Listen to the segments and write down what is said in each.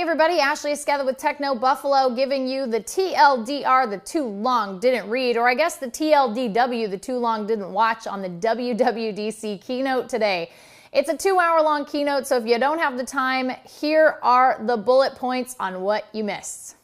everybody, Ashley Esqueda with Techno Buffalo giving you the TLDR, the too long didn't read, or I guess the TLDW, the too long didn't watch on the WWDC keynote today. It's a 2-hour-long keynote, so if you don't have the time, here are the bullet points on what you missed.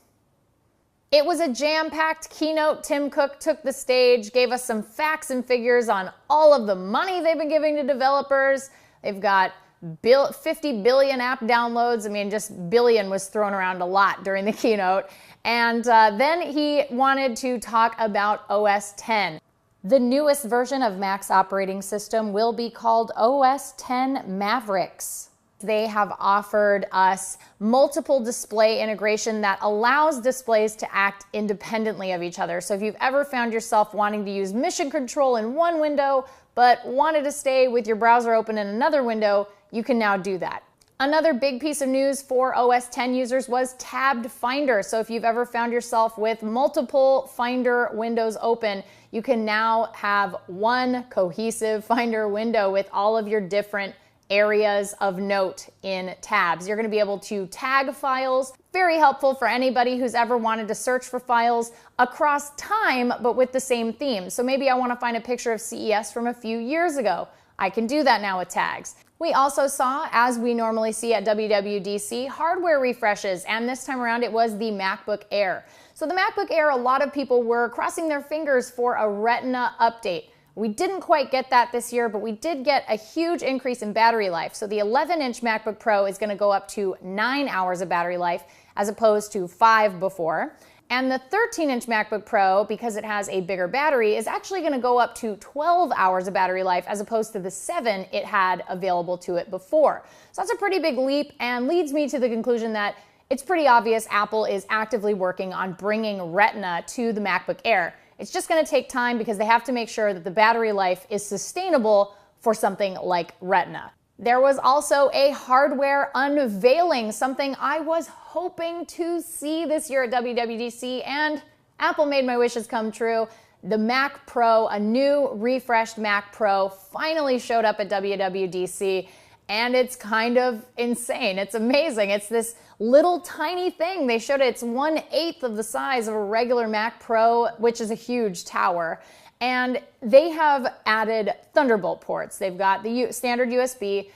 It was a jam-packed keynote. Tim Cook took the stage, gave us some facts and figures on all of the money they've been giving to developers. They've got 50 billion app downloads. I mean, just billion was thrown around a lot during the keynote. And then he wanted to talk about OS X. The newest version of Mac's operating system will be called OS X Mavericks. They have offered us multiple display integration that allows displays to act independently of each other. So if you've ever found yourself wanting to use mission control in one window, but wanted to stay with your browser open in another window, you can now do that. Another big piece of news for OS X users was tabbed Finder. So if you've ever found yourself with multiple Finder windows open, you can now have one cohesive Finder window with all of your different areas of note in tabs. You're going to be able to tag files. Very helpful for anybody who's ever wanted to search for files across time, but with the same theme. So maybe I want to find a picture of CES from a few years ago. I can do that now with tags. We also saw, as we normally see at WWDC, hardware refreshes, and this time around it was the MacBook Air. So the MacBook Air, a lot of people were crossing their fingers for a Retina update. We didn't quite get that this year, but we did get a huge increase in battery life. So the 11-inch MacBook Pro is going to go up to 9 hours of battery life as opposed to 5 before. And the 13-inch MacBook Pro, because it has a bigger battery, is actually going to go up to 12 hours of battery life as opposed to the 7 it had available to it before. So that's a pretty big leap and leads me to the conclusion that it's pretty obvious Apple is actively working on bringing Retina to the MacBook Air. It's just going to take time because they have to make sure that the battery life is sustainable for something like Retina. There was also a hardware unveiling, something I was hoping to see this year at WWDC, and Apple made my wishes come true. The Mac Pro, a new refreshed Mac Pro, finally showed up at WWDC, and it's kind of insane. It's amazing. It's this little tiny thing. They showed it. It's 1/8 of the size of a regular Mac Pro, which is a huge tower. And they have added Thunderbolt ports. They've got the standard USB.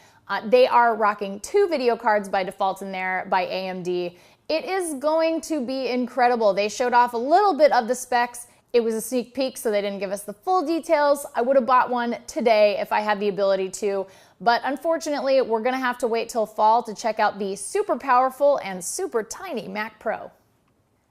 They are rocking 2 video cards by default in there by AMD. It is going to be incredible. They showed off a little bit of the specs. It was a sneak peek, so they didn't give us the full details. I would have bought one today if I had the ability to. But unfortunately, we're going to have to wait till fall to check out the super powerful and super tiny Mac Pro.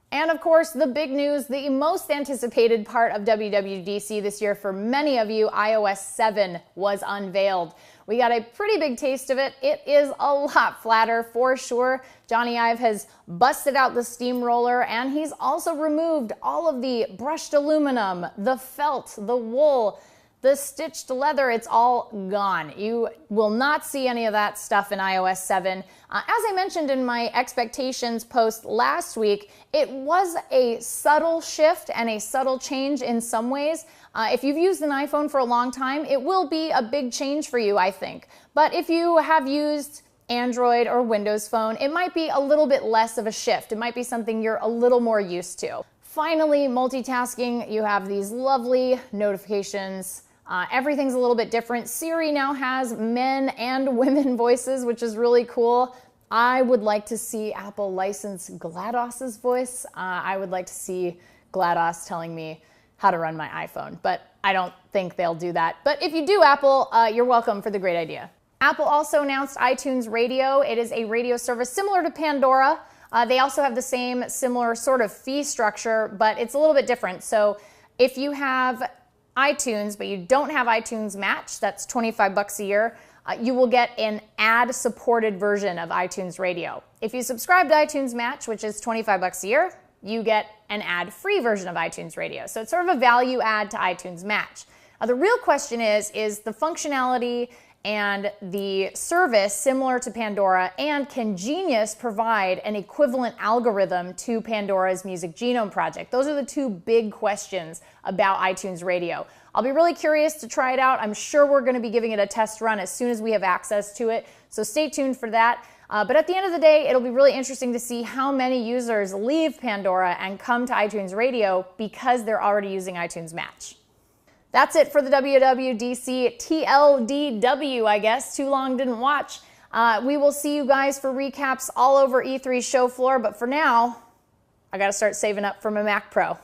And of course, the big news, the most anticipated part of WWDC this year for many of you, iOS 7 was unveiled. We got a pretty big taste of it. It is a lot flatter for sure. Johnny Ive has busted out the steamroller, and he's also removed all of the brushed aluminum, the felt, the wool, the stitched leather. It's all gone. You will not see any of that stuff in iOS 7. As I mentioned in my expectations post last week, it was a subtle shift and a subtle change in some ways. If you've used an iPhone for a long time, it will be a big change for you, I think. But if you have used Android or Windows Phone, it might be a little bit less of a shift. It might be something you're a little more used to. Finally, multitasking, you have these lovely notifications. Everything's a little bit different. Siri now has men and women voices, which is really cool. I would like to see Apple license GLaDOS's voice. I would like to see GLaDOS telling me how to run my iPhone, but I don't think they'll do that. But if you do, Apple, you're welcome for the great idea. Apple also announced iTunes Radio. It is a radio service similar to Pandora. They also have the same similar sort of fee structure, but it's a little bit different. So if you have iTunes, but you don't have iTunes Match, that's $25 a year, you will get an ad-supported version of iTunes Radio. If you subscribe to iTunes Match, which is $25 a year, you get an ad-free version of iTunes Radio. So it's sort of a value add to iTunes Match. The real question is the functionality and the service similar to Pandora, and can Genius provide an equivalent algorithm to Pandora's Music Genome Project? Those are the 2 big questions about iTunes Radio. I'll be really curious to try it out. I'm sure we're going to be giving it a test run as soon as we have access to it, so stay tuned for that. But at the end of the day, it'll be really interesting to see how many users leave Pandora and come to iTunes Radio because they're already using iTunes Match. That's it for the WWDC TLDW, I guess. Too long didn't watch. We will see you guys for recaps all over E3's show floor, but for now, I gotta start saving up for my Mac Pro.